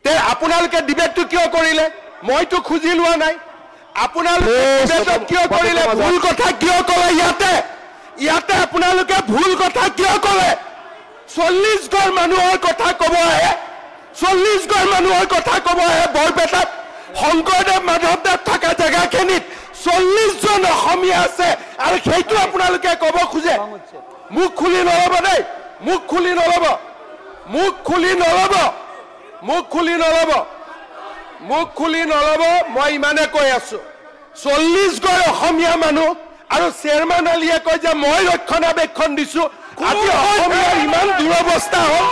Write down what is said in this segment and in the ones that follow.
তে আপোনালোকে ডিবেটটো কিয় কৰিলে মইতো খুজি লোৱা নাই আপোনালোকে ডিবেটত কিয় কৰিলে ভুল কথা কিয় ক'লে ইয়াতে আপোনালোকে ভুল কথা কিয় ক'লে 40 ঘৰ মানুহৰ কথা ক'ব আহে 40 ঘৰ মানুহৰ কথা ক'ব আহে বৰপেটাত শংকৰদেৱ মাধৱদেৱ থকা জেগাখিনিত 40 জন অসমীয়া আছে আৰু সেইটো আপোনালোকে ক'ব খোজে মুখ খুলি নল'ব দেই মুখ খুলি নল'ব মই ইমানে কৈ আছো 40 ঘৰ অসমীয়া মানুহ আৰু চেয়াৰমেন আলীয়ে কয় যে মই ৰক্ষণাবেক্ষণ দিছো আজি অসমীয়াৰ ইমান দুৰৱস্থা হ'ল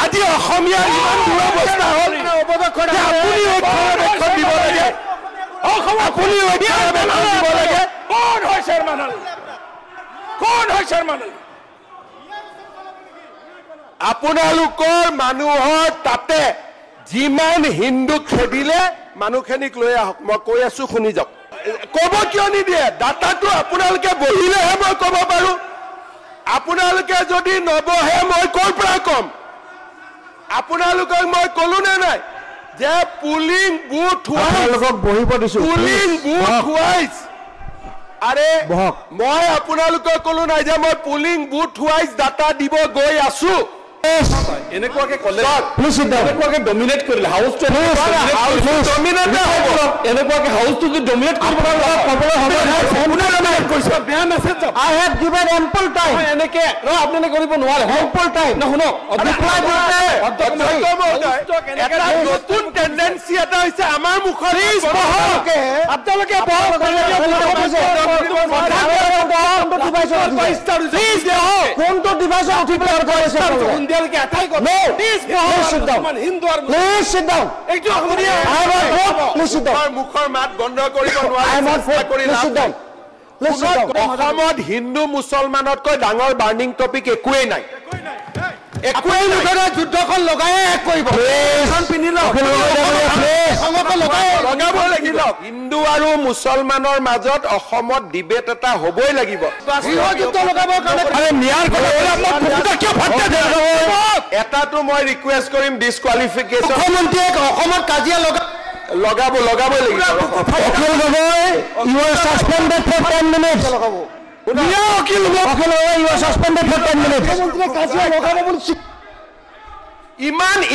আজি অসমীয়াৰ ইমান দুৰৱস্থা হ'ল আপুনি ৰক্ষণাবেক্ষণ দিব লাগে আপুনি ৰক্ষণাবেক্ষণ দিব লাগে কোন হয় চেয়াৰমেন আলী আপোনালোকৰ মানুহৰ তাতে যিমান হিন্দু খেদিলে মানুহখিনিক লৈ আহক মই কৈ আছো শুনি যাওক ক'ব কিয় নিদিয়ে ডাটাটো আপোনালোকে বহিলেহে মই ক'ব পাৰো আপোনালোকে যদি নবহে মই ক'ৰ পৰা ক'ম আপোনালোকক মই ক'লো নে নাই যে পুলিং বুথ ৱাইজ আৰে মই আপোনালোকক ক'লো নাই যে মই পুলিং বুথ ৱাইজ ডাটা দিব গৈ আছো এনেকুৱাকে ক'লে এনেকুৱাকে ডমিনেট কৰিলে হাউচটো ডমিনেট হ'ব এনেকুৱাকে হাউচটো যদি ডমিনেট কৰিব ক'বলৈ হ'ব কৈছে বেয়া message I have given ample time এনেকে আপুনি কৰিব নোৱাৰে এম্পল টাইম না শুনক এটা নতুন টেন্ডেন্সি এটা হৈছে আমাৰ মুখৰ আপোনালোকে কোনটো ডিভাইচত উঠি পেলাই কথা হৈছে মুখৰ মাত বন্ধ কৰিব নোৱাৰে অসমত হিন্দু মুছলমানতকৈ ডাঙৰ বাৰ্নিং টপিক একোৱেই নাই যুদ্ধখন লগাই কৰিব হিন্দু আৰু মুছলমানৰ মাজত অসমত ডিবেট এটা হ'বই লাগিব এটাটো মই ৰিকুৱেষ্ট কৰিম ডিছকুৱালিফিকেশ্যন মুখ্যমন্ত্ৰীয়ে অসমত কাজিয়া লগাবই লাগিব Akhil Gogoi you are suspended for 10 minutes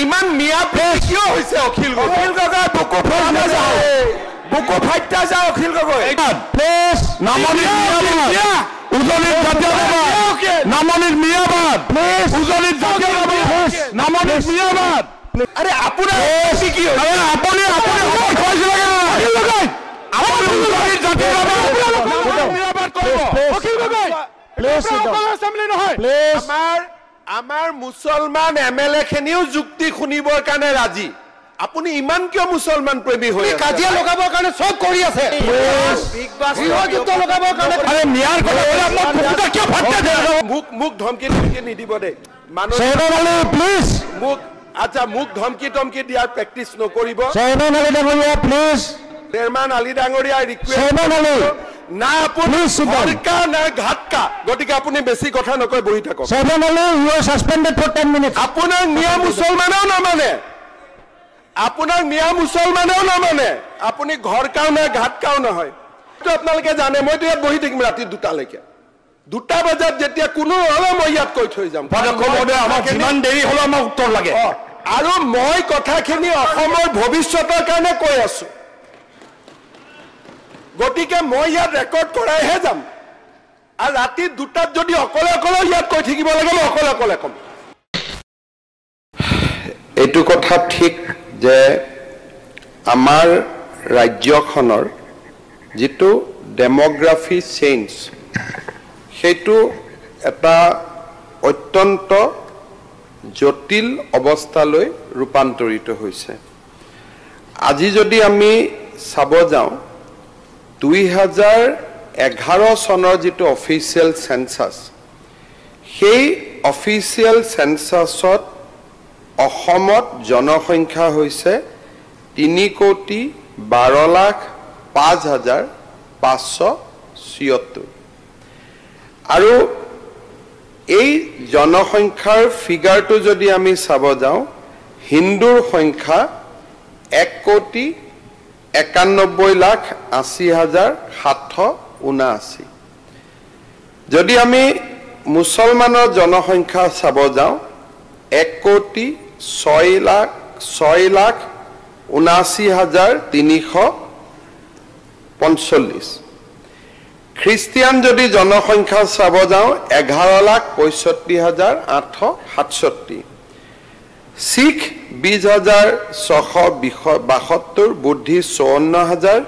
ইমান মিয়া কিয় হৈছে অখিল গগৈ বুকু ফাইটা যায় অখিল গগৈ আরে আপোনাৰ কি আপুনি আমাৰ মুছলমান এমএলএ খিনিও যুক্তি শুনিবৰ কাৰণে ৰাজি আপুনি ইমান কিয় মুছলমান প্ৰেমী হৈ কাজিয়া লগাবৰ কাৰণে সব কৰি আছে যুদ্ধ লগাবৰ কাৰণে মোক ধমকি নিদিব দে মানুহ প্লিজ আচ্ছা মোক ধমকি দিয়াৰ প্ৰেক্টিচ নকৰিব চেয়াৰমেন আলী ডাঙৰীয়া ৰিকুৱেষ্ট না আপুনি সরকার না ঘাটকা গটিকে আপনি বেশি কথা নকয় বহি থাকক chairman Ali you are suspended for 10 minutes আপনার মিয়া মুসলমানেও না মানে আপনি ঘর কাও না ঘাট কাও নহয় তো আপনালকে জানে মই তো ইয়াত বহি থাকিম রাতি 2টা লৈকে 2টা বজাত যেতিয়া কোনো হলে মই ইয়াত কৈ থৈ যাম আমাক কিমান দেৰি হলো আমাক উত্তৰ লাগে আৰু মই কথাখিনি অসমৰ ভৱিষ্যতৰ কাৰণে কৈ আছো গটিকে মই ইয়াত ৰেকৰ্ড কৰাইহে যাম আৰু ৰাতি 2টাত যদি অকলে ইয়াত কৈ থাকিব লাগে মই অকলে কম এইটো কথা ঠিক যে আমাৰ ৰাজ্যখনৰ যেটো ডেমোগ্ৰাফি চেঞ্জ সেইটো এটা অত্যন্ত জটিল অৱস্থালৈ ৰূপান্তৰিত হৈছে আজি যদি আমি চাব যাওঁ 2011 চনৰ যেটো অফিচিয়েল সেন্সাস সেই অফিচিয়েল সেন্সাসত অসমত জনসংখ্যা হৈছে 3,12,05,576 আৰু এই জনসংখ্যাৰ ফিগাৰটো যদি আমি চাব যাওঁ হিন্দুৰ সংখ্যা 1,91,80,779 যদি আমি মুছলমানৰ জনসংখ্যা চাব যাওঁ 1,06,79,345 খ্ৰীষ্টিয়ান যদি জনসংখ্যা চাব যাওঁ 11,65,867 শিখ 20,672 বুদ্ধি 54,000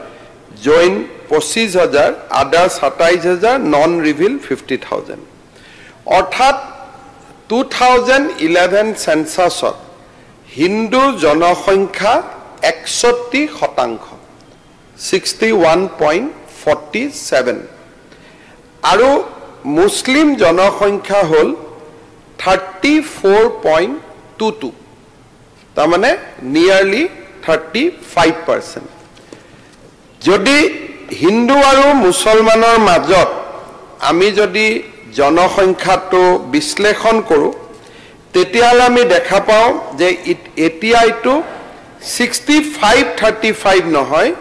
জৈন 25,000 আদাৰ্ছ 27,000 নন ৰিভিল 50,000 অৰ্থাৎ 2011 সেন্সাছত হিন্দু জনসংখ্যা 61% 61.47 আৰু মুছলিম জনসংখ্যা হ'ল 34.22 তাৰমানে নিয়াৰলি 35%। যদি হিন্দু আৰু মুছলমানৰ মাজত আমি যদি জনসংখ্যাটো বিশ্লেষণ কৰোঁ তেতিয়াহ'লে আমি দেখা পাওঁ যে এতিয়া এইটো 65-35 নহয়,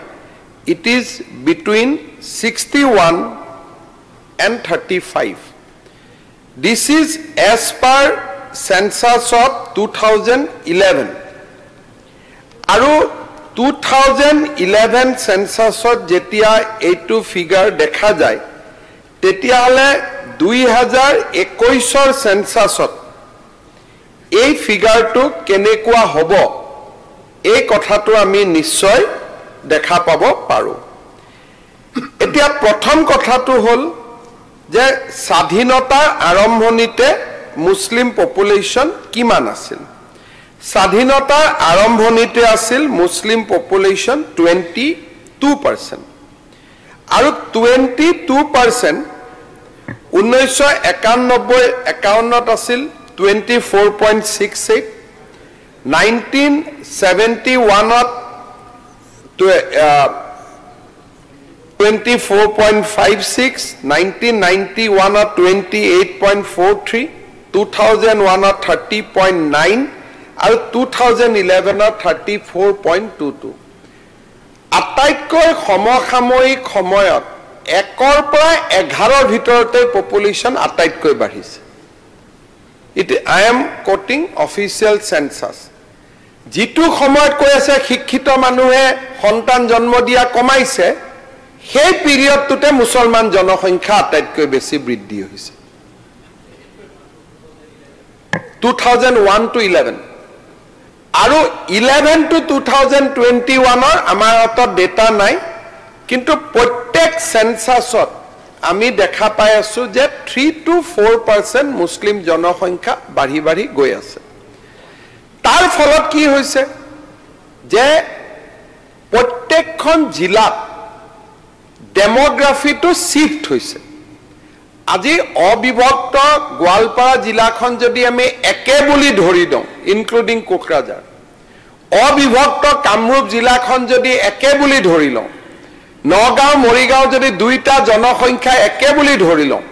it is between 61 and 35. This is as per census of 2011. আৰু 2011 censusত যেতিয়া এইটো ফিগাৰ দেখা যায় তেতিয়াহ'লে 2021ৰ সেন্সাছত এই ফিগাৰটো কেনেকুৱা হ'ব এই কথাটো আমি নিশ্চয় দেখা পাব পাৰোঁ। এতিয়া প্ৰথম কথাটো হ'ল যে স্বাধীনতাৰ আৰম্ভণিতে মুছলিম পপুলেশ্যন কিমান আছিল? স্বাধীনতাৰ আৰম্ভণিতে আছিল মুছলিম পপুলেশ্যন 22% আৰু 22% 1991-51 আছিল 24.68, 1971 24.56, 1991 28.43, 2001 30.9 আৰু 2011 34.22। আটাইতকৈ সমসাময়িক সময়ত 1ৰ পৰা 11ৰ ভিতৰতে পপুলেশ্যন আটাইতকৈ বাঢ়িছে। I am quoting official census. যিটো সময়ত কৈ আছে শিক্ষিত মানুহে সন্তান জন্ম দিয়া কমাইছে সেই পিৰিয়ডটোতে মুছলমান জনসংখ্যা আটাইতকৈ বেছি বৃদ্ধি হৈছে 2001 to 11 আৰু 11 to 2021 আমাৰ হাতত ডেটা নাই, কিন্তু প্ৰত্যেক সেন্সাছত আমি দেখা পাই আছো যে 3 to 4% মুছলিম জনসংখ্যা বাঢ়ি বাঢ়ি গৈ আছে। তাৰ ফলত কি হৈছে যে প্ৰত্যেকখন জিলাত ডেমোগ্ৰাফিটো শিফট হৈছে। আজি অবিভক্ত গোৱালপাৰা জিলাখন যদি আমি একে বুলি ধৰি দিওঁ ইনক্লুডিং কোকৰাঝাৰ, অবিভক্ত কামৰূপ জিলাখন যদি একে বুলি ধৰি লওঁ, নগাঁও মৰিগাঁও যদি দুইটা জনসংখ্যা একে বুলি ধৰি লওঁ,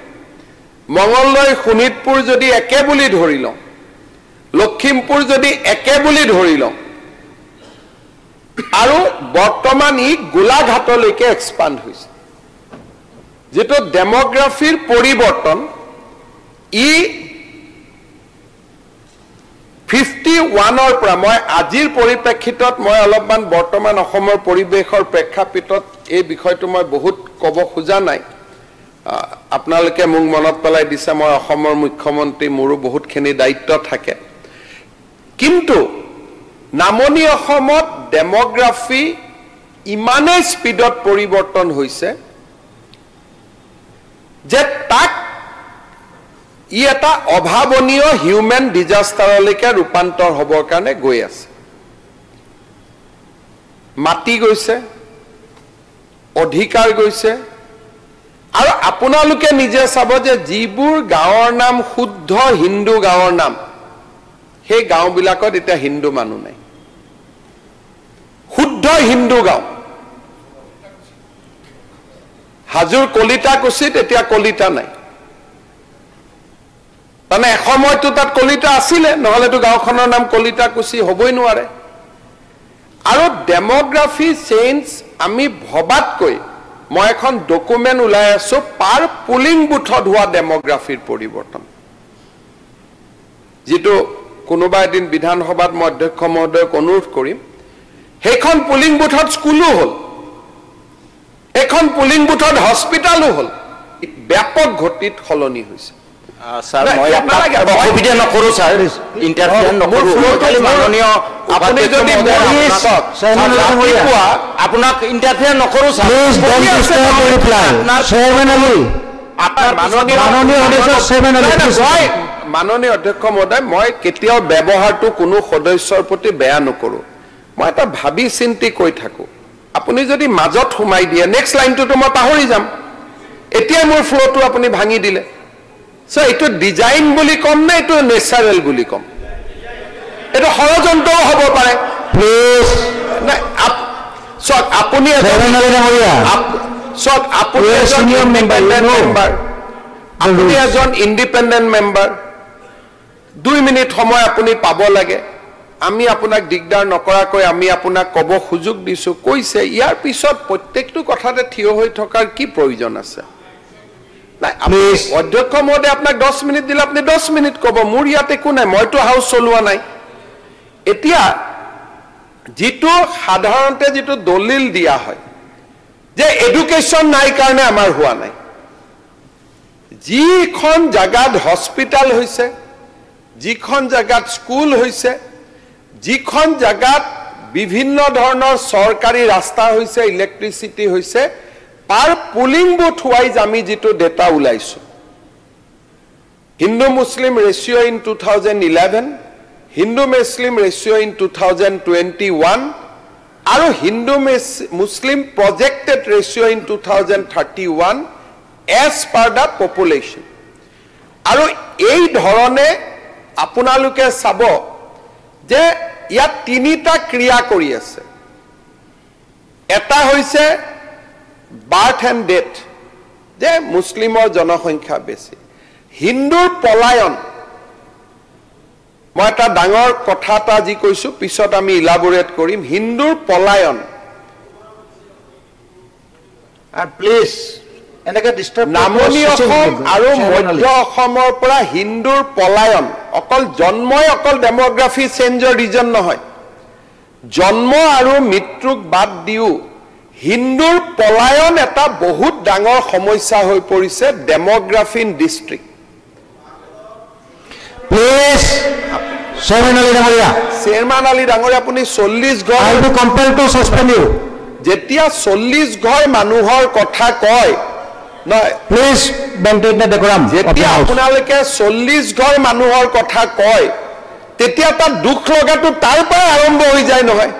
মঙলদৈ শোণিতপুৰ যদি একে বুলি ধৰি লওঁ, লখিমপুৰ যদি একে বুলি ধৰি লওঁ আৰু বৰ্তমান ই গোলাঘাটলৈকে এক্সপাণ্ড হৈছে। যেটো ডেমোগ্ৰাফিৰ পৰিৱৰ্তন ই 51ৰ পৰা মই আজিৰ পৰিপ্ৰেক্ষিতত মই অলপমান বৰ্তমান অসমৰ পৰিৱেশৰ প্ৰেক্ষাপটত এই বিষয়টো মই বহুত ক'ব খোজা নাই। আপোনালোকে মোক মনত পেলাই দিছে মই অসমৰ মুখ্যমন্ত্ৰী, মোৰো বহুতখিনি দায়িত্ব থাকে, কিন্তু নামনি অসমত ডেমোগ্ৰাফি ইমানেই স্পীডত পৰিৱৰ্তন হৈছে যে তাক ই এটা অভাৱনীয় হিউমেন ডিজাষ্টাৰলৈকে ৰূপান্তৰ হ'বৰ কাৰণে গৈ আছে। মাটি গৈছে, অধিকাৰ গৈছে, আৰু আপোনালোকে নিজে চাব যে যিবোৰ গাঁৱৰ নাম শুদ্ধ হিন্দু গাঁৱৰ নাম সেই গাঁওবিলাকত এতিয়া হিন্দু মানুহ নাই। শুদ্ধ হিন্দু গাঁও হাজোৰ কলিতাকুছিত এতিয়া কলিতা নাই। তাৰমানে এসময়তো তাত কলিতা আছিলে, নহ'লেতো গাঁওখনৰ নাম কলিতাকুছি হ'বই নোৱাৰে। আৰু ডেমোগ্ৰাফি চেঞ্জ আমি ভবাতকৈ মই এখন ডকুমেণ্ট ওলাই আছো পাৰ পুলিং বুথত হোৱা ডেমোগ্ৰাফিৰ পৰিৱৰ্তন, যিটো কোনোবা এদিন বিধানসভাত মই অধ্যক্ষ মহোদয়ক অনুৰোধ কৰিম। সেইখন পুলিং বুথত স্কুলো হ'ল, এখন পুলিং বুথত হস্পিটালো হ'ল, ব্যাপক গতিত সলনি হৈছে। স্যার মই আপনাকে অসুবিধা নকৰো স্যাৰ, ইন্টাৰফেয়াৰ নকৰো, খালি মাননীয় আপুনি যদি আপোনাক ইন্টাৰফেয়াৰ নকৰো sir. Please don't disturb the reply. Chairman Ali, আপনাৰ মাননীয় মাননীয় অধ্যক্ষ মহোদয়, মই কেতিয়াও ব্যৱহাৰটো কোনো সদস্যৰ প্ৰতি বেয়া নকৰো, মই এটা ভাবি চিন্তি কৈ থাকো। আপুনি যদি মাজত সোমাই দিয়ে নেক্সট লাইনটোতো মই পাহৰি যাম, এতিয়া মোৰ ফ্ল'টো আপুনি ভাঙি দিলে। সো এইটো ডিজাইন বুলি কম নে এইটো নেচাৰেল বুলি কম? এইটো ষড়যন্ত্ৰও হ'ব পাৰে। প্লিজ নাই চাওক, আপুনি চাওক, আপুনি এজন ইণ্ডিপেণ্ডেণ্ট মেম্বাৰ, 2 মিনিট সময় আপুনি পাব লাগে। আমি আপোনাক দিগদাৰ নকৰাকৈ আমি আপোনাক ক'ব সুযোগ দিছোঁ, কৈছে। ইয়াৰ পিছত প্ৰত্যেকটো কথাতে থিয় হৈ থকাৰ কি প্ৰয়োজন আছে? নাই, অধ্যক্ষ মহোদয় আপোনাক 10 মিনিট দিলে আপুনি 10 মিনিট ক'ব, মোৰ ইয়াত একো নাই, মইতো হাউচ চলোৱা নাই। এতিয়া যিটো সাধাৰণতে যিটো দলিল দিয়া হয় যে এডুকেশ্যন নাই কাৰণে আমাৰ হোৱা নাই, যিখন জাগাত হস্পিটাল হৈছে, যিখন জাগাত স্কুল হৈছে, যিখন জাগাত বিভিন্ন ধৰণৰ চৰকাৰী ৰাস্তা হৈছে, ইলেক্ট্ৰিচিটি হৈছে, পাৰ পুলিং বুথ ৱাইজ আমি যিটো ডেটা ওলাইছো, Hindu Muslim ratio' in 2011, Hindu Muslim ratio' in 2021 আৰু Hindu Muslim projected ratio' in 2031 as per the population. আৰু এই ধৰণে আপোনালোকে চাব যে ইয়াত 3টা ক্ৰিয়া কৰি আছে। এটা হৈছে বাৰ্থ এণ্ড ডেথ, যে মুছলিমৰ জনসংখ্যা বেছি। হিন্দুৰ পলায়ন, মই এটা ডাঙৰ কথা এটা যি কৈছো পিছত আমি ইলাবোৰেট কৰিম। হিন্দুৰ পলায়ন, প্লিজ এনেকে ডিস্টাৰ্ব নামনি অসম আৰু মধ্য অসমৰ পৰা হিন্দুৰ পলায়ন, অকল জন্মই অকল ডেমোগ্ৰাফি চেঞ্জৰ ৰিজন নহয়, জন্ম আৰু মৃত্যুক বাদ দিও হিন্দুৰ পলায়ন এটা বহুত ডাঙৰ সমস্যা হৈ পৰিছে demography in district. Please chairman Ali ডাঙৰীয়া, আপুনি 40 ঘৰ, I will compel to suspend you. যেতিয়া 40 ঘৰ মানুহৰ কথা কয়, নহয় প্লিজ মেইনটেইন দ্য ডেকোৰাম। যেতিয়া আপোনালোকে 40 ঘৰ মানুহৰ কথা কয়, তেতিয়া তাত দুখ লগাটো তাৰ পৰা আৰম্ভ হৈ যায় নহয়,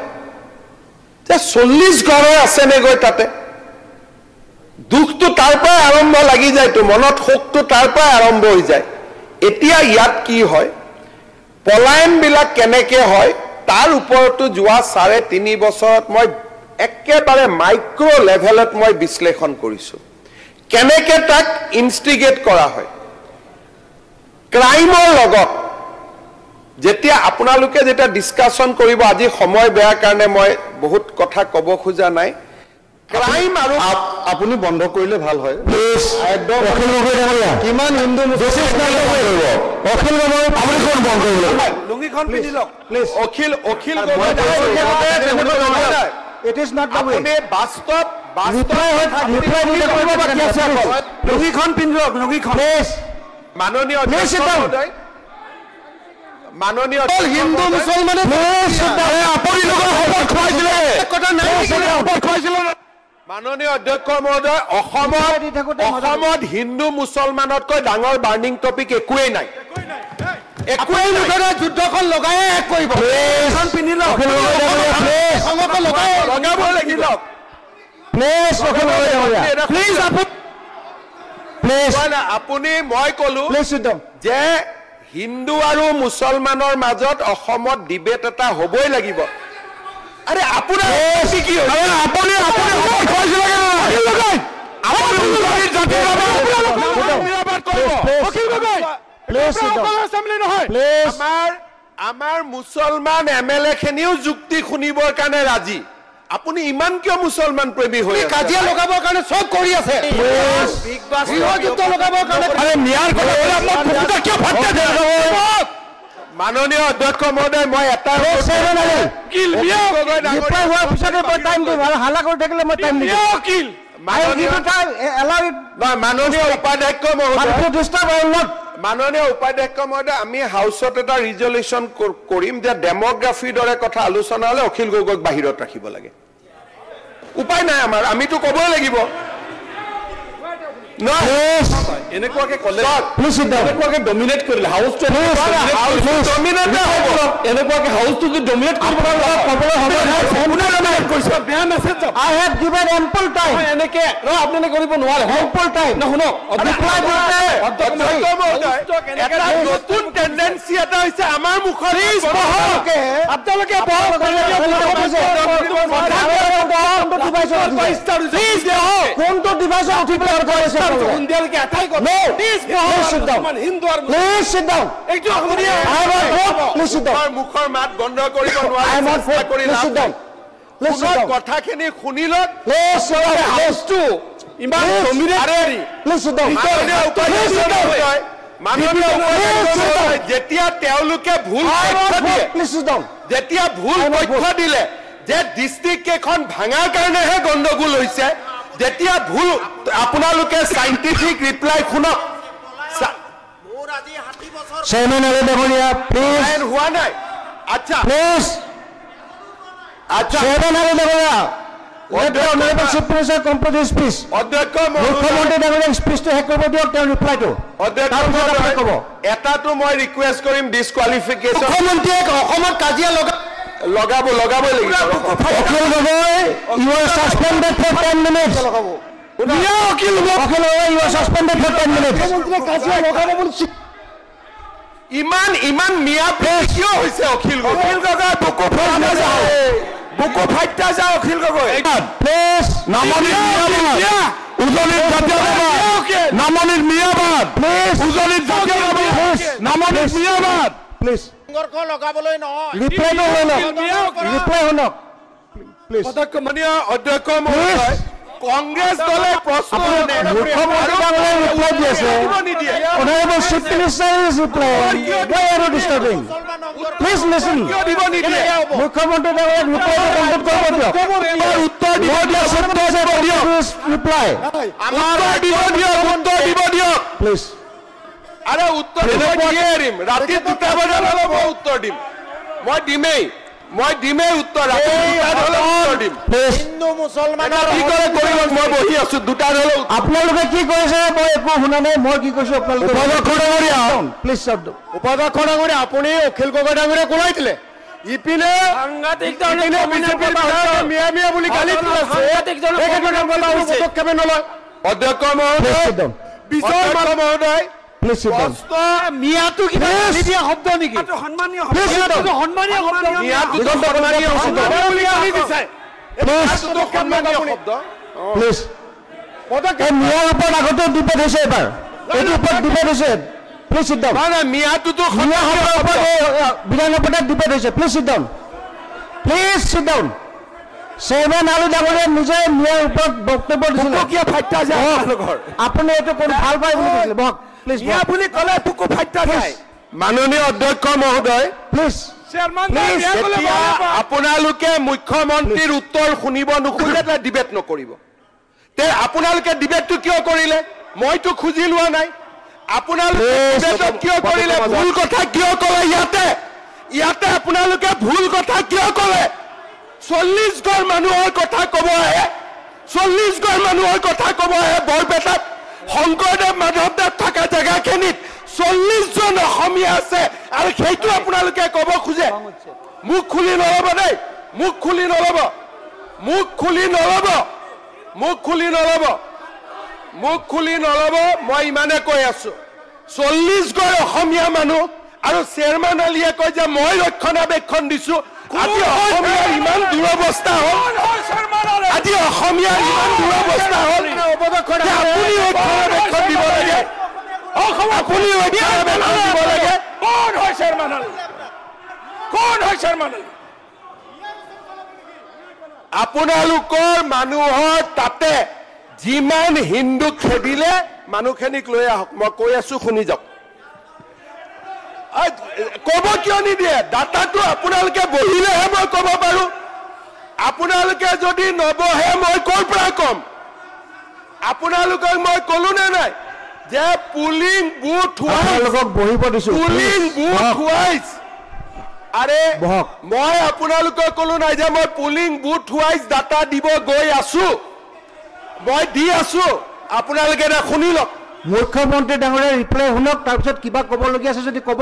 যে 40 ঘৰৰ আছেনে গৈ তাতে, দুখটো তাৰ পৰা আৰম্ভ লাগি যায়তো, মনত শোকটো তাৰ পৰা আৰম্ভ হৈ যায়। এতিয়া ইয়াত কি হয়, পলায়নবিলাক কেনেকে হয় তাৰ ওপৰতো যোৱা 3.5 বছৰত মই একেবাৰে মাইক্ৰ লেভেলত মই বিশ্লেষণ কৰিছোঁ, কেনেকে তাক ইনষ্টিগেট কৰা হয় ক্ৰাইমৰ লগত। যেতিয়া আপোনালোকে যেতিয়া ডিছকাশ্যন কৰিব, আজি সময় বেয়া কাৰণে মই বহুত কথা ক'ব খোজা নাই, ক্ৰাইম আৰু আপুনি বন্ধ কৰিলে ভাল হয়। প্লিজ একদম কিমান হিন্দু অখিল গগৈ আপুনি কোন বন্ধ কৰিব, লুঙিখন পিন্ধি লওক please. Akhil it is not the way. আপুনি বাস্তৱ লুঙিখন পিন্ধি লওক, লুঙিখন প্লিজ। মাননীয় মাননীয় হিন্দু মুছলমানে আপুনি শপত খুৱাইছিলে। মাননীয় অধ্যক্ষ মহোদয়, অসমত হিন্দু মুছলমানতকৈ ডাঙৰ বাৰ্নিং টপিক একোৱেই নাই, একোৱেই নাই। যুদ্ধখন লগাই শেষ কৰিব। পিন্ধি লওক, লগাব লাগিব। আপুনি মই কলো যে হিন্দু আৰু মুছলমানৰ মাজত অসমত ডিবেট এটা হ'বই লাগিব। আৰে আপোনাৰ কি আপুনি এছেম্বলি নহয় আমাৰ মুছলমান এমএলএ খিনিও যুক্তি শুনিবৰ কাৰণে ৰাজি আপুনি ইমান কিয় মুছলমান প্ৰেমী হৈ কাজিয়া লগাবৰ কাৰণে চব কৰি আছে গৃহযুদ্ধ লগাবৰ কাৰণে মাননীয় অধ্যক্ষ মহোদয় মই এটা হাল্লা কৰি থাকিলে মই টাইম নিদিওঁ মাননীয় উপাধ্যক্ষ মহোদয় আমি হাউচত এটা ৰিজলিউশ্যন কৰিম যে ডেমোগ্ৰাফিৰ দৰে কথা আলোচনা হলে অখিল গগৈক বাহিৰত ৰাখিব লাগে উপায় নাই আমাৰ আমিতো ক'বই লাগিব এনেকুৱাকে কলে এনেকুৱাকে ডমিনেট কৰিলে হাউচটো এনেকুৱাকে হাউচটো যদি ডমিনেট কৰিব বেয়া message I have given ample time এনেকে আপুনি কৰিব নোৱাৰে এম্পল টাইম শুনক এটা নতুন টেন্ডেন্সি এটা হৈছে আমাৰ মুখত আপোনালোকে কোনটো ডিভাইচত উঠি পেলাই কৰিছে মুখৰ মাত বন্ধ কৰিব নোৱাৰে কথাখিনি শুনি লওক যেতিয়া তেওঁলোকে ভুল তথ্য দিলে যে ডিষ্ট্ৰিক্ট কেইখন ভাঙাৰ কাৰণেহে গণ্ডগোল হৈছে যেতিয়া ভুল আপোনালোকে সাইন্টিফিক ৰিপ্লাই শুনক চেয়াৰমেন আৰু ডাঙৰীয়া প্লিজ হোৱা নাই আচ্ছা প্লিজ চেয়াৰমেন আৰু ডাঙৰীয়া এটাটো মই ৰিকুৱেষ্ট কৰিম ডিছকুৱালিফিকেশ্যন মুখ্যমন্ত্ৰীয়ে অসমত কাজিয়া লগাবই লাগিব Akhil Gogoi you are suspended for 10 minutes Akhil Gogoi you are suspended for 10 minutes কাজিয়া লগাব বুলি ইমান মিয়া কিয় হৈছে অখিল গগৈ বুকু ফাইটা যায় অখিল গগৈ প্লিজ উজনিত মিয়াবাদ প্লিজ লগাবলৈ নহয় মাননীয় অধ্যক্ষ মহোদয় কংগ্ৰেছ দলে প্ৰশ্ন আরে উত্তর দিম রাতে 2টা বজাত মই উত্তর দিম মই দিমেই উত্তর রাতে 2টা হলে উত্তর দিম হিন্দু মুসলমানৰ কি কৰে কৰিব মই বহি আছো 2টা হলে আপোনালোকে কি কৰিছে মই একো শুনা নাই মই কি কৈছো আপোনালোকে প্লিজ শব্দ উপাধ্যক্ষ ডাঙৰীয়া আপুনি অখিল গগৈ ডাঙৰীয়া কোলাইছিলে ইপিনে সাংঘাতিক মিয়া বুলি গালি পদক্ষেপে নলয় অধ্যক্ষ মহোদয় বিজয় মহোদয় প্লিজ মিয়াটো কিবা দিয়া শব্দ নেকি সন্মানীয় শব্দ প্লিজ মিয়াৰ ওপৰত আগতে ডিবেট হৈছে এবাৰ এইটো ওপৰত ডিবেট হৈছে প্লিজ সিট ডাউন মিয়াটোতো বিধান ওপৰত ডিবেট হৈছে প্লিজ সিট ডাউন চেয়াৰমেন আৰু ডাঙৰীয়া নিজে মিয়াৰ ওপৰত বক্তব্য দিছিলে আপুনি এইটো কৰি ভাল পায় বুলি কৈছিলে বহক প্লিজ মিয়া বুলি ক'লে বুকু ফাইটা যায় মাননীয় অধ্যক্ষ মহোদয় প্লিজ আপোনালোকে মুখ্যমন্ত্ৰীৰ উত্তৰ শুনিব নোখোজে ডিবেট নকৰিব তে আপোনালোকে ডিবেটটো কিয় কৰিলে মইতো খুজি লোৱা নাই আপোনালোকে ডিবেটত কিয় কৰিলে ভুল কথা কিয় ক'লে ইয়াতে আপোনালোকে ভুল কথা কিয় ক'লে 40 ঘৰ মানুহৰ কথা ক'ব আহে 40 ঘৰ মানুহৰ কথা ক'ব আহে বৰপেটাত শংকৰদেৱ মাধৱদেৱ থকা জেগাখিনিত 40 জন অসমীয়া আছে আৰু সেইটো আপোনালোকে ক'ব খোজে মুখ খুলি নলব মই ইমানে কৈ আছো 40 ঘৰ অসমীয়া মানুহ আৰু চেয়াৰমেন আলীয়ে কয় যে মই ৰক্ষণাবেক্ষণ দিছো আজি অসমীয়াৰ ইমান দুৰৱস্থা হ'ল আপুনি ৰক্ষণাবেক্ষণ দিব লাগে আপুনি দিব লাগে কোন হয় চেয়াৰমেন আলী কোন হয় চেয়াৰমেন আলী আপোনালোকৰ মানুহৰ তাতে যিমান হিন্দু খেদিলে মানুহখিনিক লৈ আহক মই কৈ আছো শুনি যাওক কব কিয় নিদিয়ে ডাটাটো আপোনালোকে বহিলেহে মই কব পাৰো আপোনালোকে যদি নবহে মই কৰ পৰা কম আপোনালোকক মই কলো নে নাই যে পুলিং বুথ বহিব দিছো পুলিং বুথ ৱাইজ আৰে মই আপোনালোকক কলো নাই যে মই পুলিং বুথ ৱাইজ ডাটা দিব গৈ আছো মই দি আছো আপোনালোকে এটা শুনি লওক মুখ্যমন্ত্ৰী ডাঙৰীয়া ৰিপ্লাই শুনক তাৰপিছত কিবা ক'বলগীয়া আছে যদি ক'ব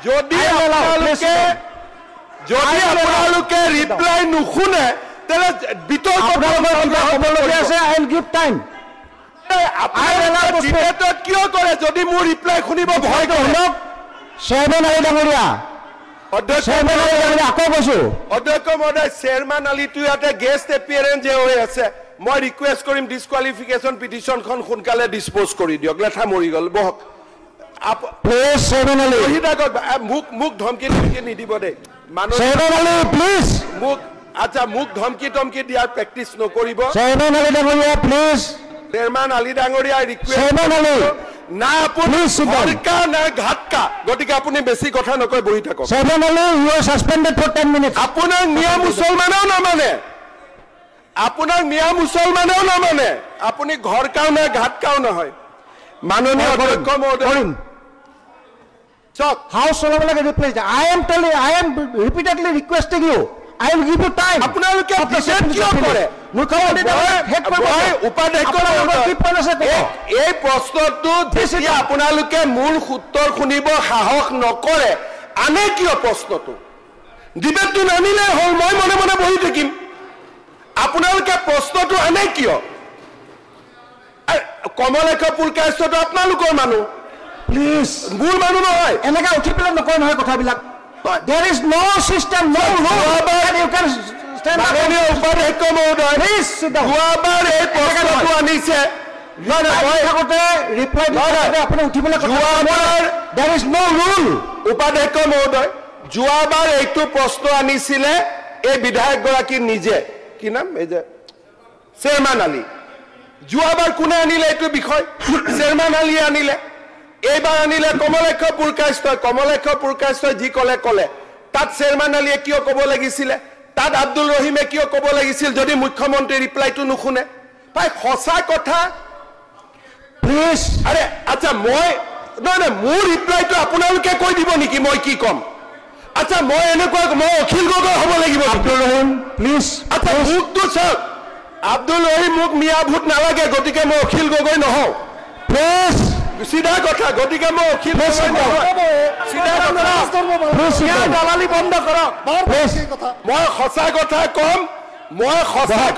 যদি আপোনালোকে ৰিপ্লাই নুশুনে তেনে বিতৰ্ক ক'বলগীয়া আছে আই উইল গিভ টাইম কিয় কৰে যদি মোৰ ৰিপ্লাই শুনিব ভয় শুনক চেয়াৰমেন আলী ডাঙৰীয়া আকৌ কৈছো অধ্যক্ষ মহোদয় চেয়াৰমেন আলীটো ইয়াতে গেষ্ট এপিয়াৰেঞ্চ হৈ আছে মই ৰিকুৱেষ্ট কৰিম ডিছকুৱালিফিকেশ্যন পিটিশ্যনখন সোনকালে ডিছপ'জ কৰি দিয়ক লেঠা মৰি গ'ল বহক মোক ধমকি নিদিব দেই মোক আচ্ছা মোক ধমকি দিয়াৰ প্ৰেক্টিচ নকৰিব চেয়াৰমেন আলী ডাঙৰীয়া প্লিজ চেয়াৰমেন আলী ডাঙৰীয়া ৰিকুৱেষ্ট না আপুনি সৰকাৰ না ঘাটকা গতিকে আপুনি বেছি কথা নকয় বহি থাকক chairman Ali you are suspended for 10 minutes আপোনাৰ মিয়া মুছলমানেও নামানে আপোনাক মিয়া মুছলমানেও নামানে আপুনি ঘৰকাও না ঘাটকাও নহয় মাননীয় অধ্যক্ষ মহোদয় চক হাউস চলাব লাগে replace I am repeatedly requesting you I will give you time. আপোনালোকে ডিসেন্ট কিয় কৰে এই প্ৰশ্নটো যেতিয়া আপোনালোকে মূল উত্তৰ শুনিব সাহস নকৰে আনে কিয় প্ৰশ্নটো ডিবেটটো নানিলে হ'ল মই মনে মনে বহি থাকিম আপোনালোকে প্ৰশ্নটো আনে কিয় কমলেশ পুৰকায়স্থটো আপোনালোকৰ মানুহ প্লিজ মোৰ মানুহ নহয় এনেকা উঠি পেলাই নকয় নহয় কথাবিলাক There is no system, no rule that you can stand up. Please sit down. There is no rule. উপাধ্যক্ষ মহোদয় যোৱাবাৰ এইটো প্ৰশ্ন আনিছিলে এই বিধায়কগৰাকী নিজে কি নাম এই যে চেয়াৰমেন আলী যোৱাবাৰ কোনে আনিলে এইটো বিষয় চেয়াৰমেন আলী আনিলে এইবাৰ আনিলে কমলেশ পুৰকায়স্থই যি কলে তাত চেয়াৰমেন আলীয়ে কিয় ক'ব লাগিছিলে তাত আব্দুল ৰহিমে কিয় ক'ব লাগিছিল যদি মুখ্যমন্ত্ৰী ৰিপ্লাইটো নুশুনে তাই সঁচা কথা প্লিজ আৰে আচ্ছা মই নহয় মোৰ ৰিপ্লাইটো আপোনালোকে কৈ দিব নেকি মই কি ক'ম আচ্ছা মই এনেকুৱা মই অখিল গগৈ হ'ব লাগিব আব্দুল ৰহিম প্লিজ আচ্ছা মোকতো চাওক আব্দুল ৰহিম মোক মিয়া ভূত নালাগে গতিকে মই অখিল গগৈ নহওঁ প্লিজ সিধা কথা গতিকে মই অখিল গগৈ নহয় সিধা কথা দালালি বন্ধ কৰক মই সঁচা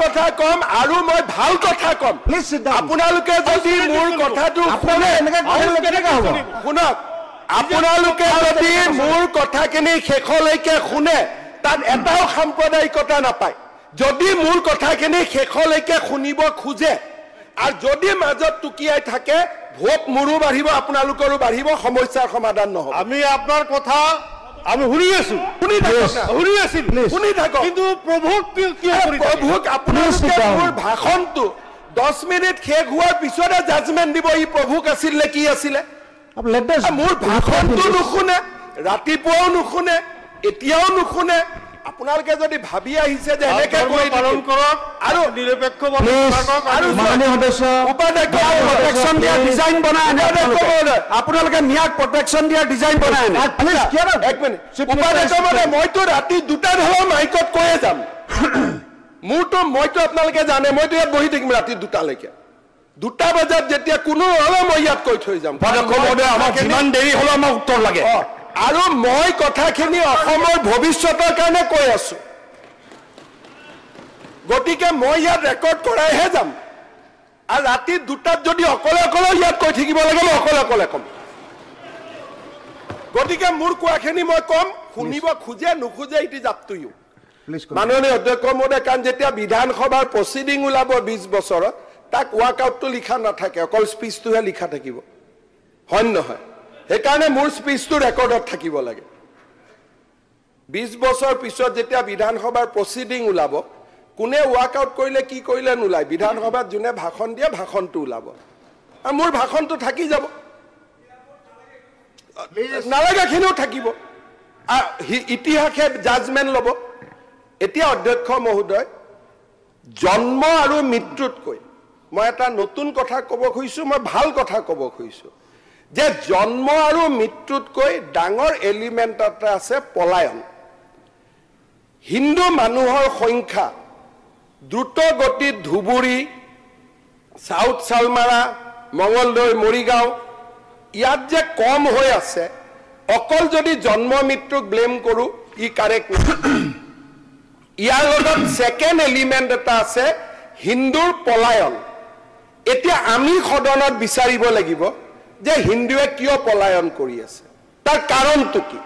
কথা কম আৰু মই ভাল কথা কম আপোনালোকে যদি মোৰ কথাটো শুনক আপোনালোকে যদি মোৰ কথাখিনি শেষলৈকে শুনে তাত এটাও সাম্প্ৰদায়িকতা নাপায় যদি মোৰ কথাখিনি শেষলৈকে শুনিব খোজে আৰু যদি মাজত টুকিয়াই থাকে ভোট মোৰো বাঢ়িব আপোনালোকৰো বাঢ়িব সমস্যাৰ সমাধান নহ'ব আমি আপোনাৰ কথা আমি শুনি থাকক কিন্তু প্ৰভুক আপোনালোকে মোৰ ভাষণটো 10 মিনিট শেষ হোৱাৰ পিছতে জাজমেণ্ট দিব ই প্ৰভুক আছিল নে কি আছিলে মোৰ ভাষণটো নুশুনে ৰাতিপুৱাও নুশুনে এতিয়াও নুশুনে আপোনালোকে যদি ভাবি আহিছে যে এনেকে কৰি পালন কৰক আৰু নিৰপেক্ষভাৱে আৰু মাননীয় সদস্য উপাধ্যক্ষ প্ৰটেকশ্যন দিয়া ডিজাইন বনাই আপোনালোকে ন্যায় প্ৰটেকশ্যন দিয়া ডিজাইন বনাই এক মিনিট উপাধ্যক্ষ মইতো ৰাতি 2টা ধৰণৰ মাইকত কৈয়ে যাম মইতো আপোনালোকে জানে মইতো ইয়াত বহি থাকিম ৰাতি 2টালৈকে 2টা বজাত যেতিয়া কোনো হ'লেও মই ইয়াত কৈ থৈ যাম যিমান দেৰি হ'লেও আমাক উত্তৰ লাগে আৰু মই কথাখিনি অসমৰ ভৱিষ্যতৰ কাৰণে কৈ আছো গতিকে মই ইয়াত ৰেকৰ্ড কৰাইহে যাম আৰু ৰাতি 2টাত যদি অকলে ইয়াত কৈ থাকিব লাগে মই অকলে কম গতিকে মোৰ কোৱাখিনি মই কম শুনিব খোজে নুখোজে it is up to you মাননীয় অধ্যক্ষ মহোদয় কাৰণ যেতিয়া বিধানসভাৰ প্ৰচিডিং ওলাব 20 বছৰত তাক ৱাকআউটটো লিখা নাথাকে অকল স্পীচটোহে লিখা থাকিব হয় নহয় সেইকাৰণে মোৰ স্পীচটো ৰেকৰ্ডত থাকিব লাগে 20 বছৰ পিছত যেতিয়া বিধানসভাৰ প্ৰসিডিং ওলাব কোনে ৱাকআউট কৰিলে কি কৰিলে নোলাই বিধানসভাত যোনে ভাষণ দিয়ে ভাষণটো ওলাব আৰু মোৰ ভাষণটো থাকি যাব নালাগাখিনিও থাকিব ইতিহাসে জাজমেণ্ট ল'ব এতিয়া অধ্যক্ষ মহোদয় জন্ম আৰু মৃত্যুতকৈ মই এটা নতুন কথা ক'ব খুজিছোঁ মই ভাল কথা ক'ব খুজিছোঁ যে জন্ম আৰু মৃত্যুতকৈ ডাঙৰ এলিমেণ্ট এটা আছে পলায়ন হিন্দু মানুহৰ সংখ্যা দ্ৰুত গতিত ধুবুৰী সাউথ সালমাৰা মঙ্গলদৈ মৰিগাঁও ইয়াত যে কম হৈ আছে অকল যদি জন্ম মৃত্যুক ব্লেম কৰোঁ ই কাৰেক্ট ইয়াৰ লগত সেকেন্ড এলিমেন্ট এটা আছে হিন্দুৰ পলায়ন এতিয়া আমি সদনত বিচাৰিব লাগিব যে হিন্দুৱে কিয় পলায়ন কৰি আছে তাৰ কাৰণটো কি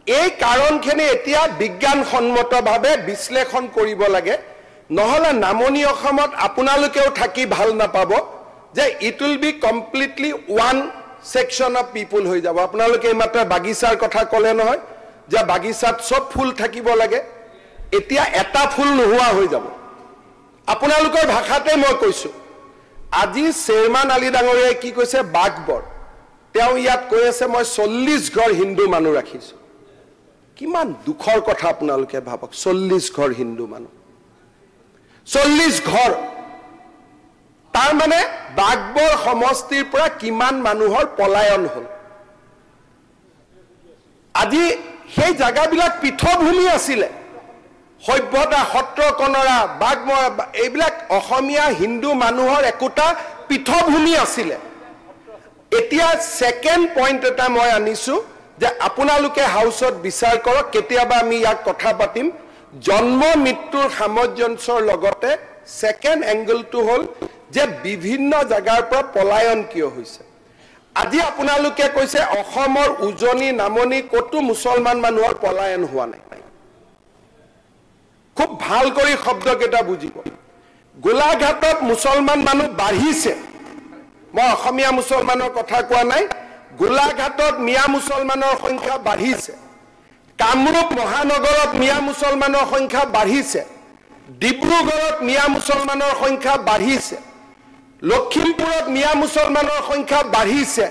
এই কাৰণখিনি এতিয়া বিজ্ঞানসন্মতভাৱে বিশ্লেষণ কৰিব লাগে নহলে নামনি অসমত আপোনালোকেও থাকি ভাল নাপাব যে it will be completely one section of people হৈ যাব আপোনালোকে মাত্ৰ বাগিচাৰ কথা ক'লে নহয় যে বাগিচাত সব ফুল থাকিব লাগে এতিয়া এটা ফুল নোহোৱা হৈ যাব আপোনালোকৰ ভাষাতে মই কৈছো আজি চেয়াৰমান আলী ডাঙৰীয়াই কি কৈছে বাগবৰ তেওঁ ইয়াত কৈ আছে মই 40 ঘৰ হিন্দু মানুহ ৰাখিছো কিমান দুখৰ কথা আপোনালোকে ভাবক 40 ঘৰ হিন্দু মানুহ 40 ঘৰ তাৰ মানে বাগবৰ সমষ্টিৰ পৰা কিমান মানুহৰ পলায়ন হল আজি সেই জায়গাবিলাক পৃথভূমি আছিল সভ্যতা সত্ৰ কনৰা বাগমৰ এইবিলাক অসমীয়া হিন্দু মানুহৰ একোটা পৃথভূমি আছিল এতিয়া সেকেন্ড পইণ্ট এটা মই আনিছো যে আপোনালোকে হাউসত বিচাৰ কৰক কেতিয়াবা আমি ইয়াক কথা পাতিম জন্ম মৃত্যুৰ সামঞ্জস্যৰ লগতে সেকেন্ড এংগলটো হল যে বিভিন্ন জায়গাৰ পৰা পলায়ন কিয় হৈছে আজি আপোনালোকে কৈছে অসমৰ উজনি নামনি কতো মুছলমান মানুহৰ পলায়ন হোৱা নাই খুব ভাল কৰি শব্দকেইটা বুজিব গোলাঘাটত মুছলমান মানুহ বাঢ়িছে মই অসমীয়া মুছলমানৰ কথা কোৱা নাই গোলাঘাটত মিয়া মুছলমানৰ সংখ্যা বাঢ়িছে কামৰূপ মহানগৰত মিয়া মুছলমানৰ সংখ্যা বাঢ়িছে ডিব্ৰুগড়ত মিয়া মুছলমানৰ সংখ্যা বাঢ়িছে লখিমপুৰত মিয়া মুছলমানৰ সংখ্যা বাঢ়িছে